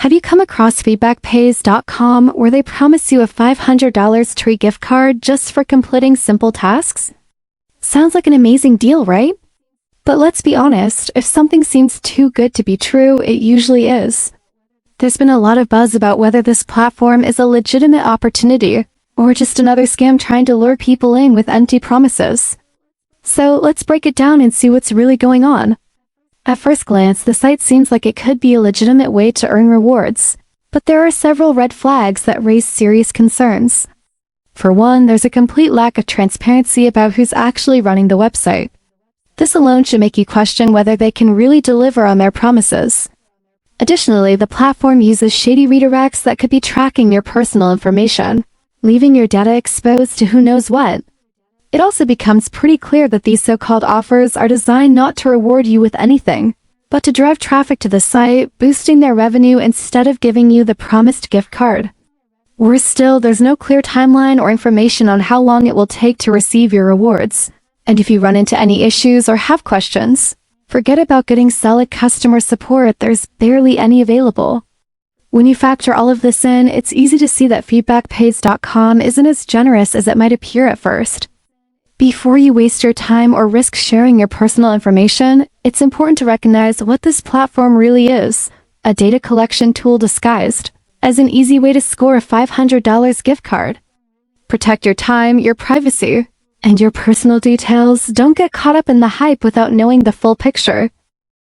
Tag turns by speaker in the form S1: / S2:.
S1: Have you come across feedbackpays.com where they promise you a $500 free gift card just for completing simple tasks? Sounds like an amazing deal, right? But let's be honest, if something seems too good to be true, it usually is. There's been a lot of buzz about whether this platform is a legitimate opportunity or just another scam trying to lure people in with empty promises. So let's break it down and see what's really going on. At first glance, the site seems like it could be a legitimate way to earn rewards, but there are several red flags that raise serious concerns. For one, there's a complete lack of transparency about who's actually running the website. This alone should make you question whether they can really deliver on their promises. Additionally, the platform uses shady redirects that could be tracking your personal information, leaving your data exposed to who knows what. It also becomes pretty clear that these so-called offers are designed not to reward you with anything, but to drive traffic to the site, boosting their revenue instead of giving you the promised gift card. Worse still, there's no clear timeline or information on how long it will take to receive your rewards. And if you run into any issues or have questions, forget about getting solid customer support, there's barely any available. When you factor all of this in, it's easy to see that feedbackpays.com isn't as generous as it might appear at first. Before you waste your time or risk sharing your personal information, it's important to recognize what this platform really is: a data collection tool disguised as an easy way to score a $500 gift card. Protect your time, your privacy, and your personal details. Don't get caught up in the hype without knowing the full picture.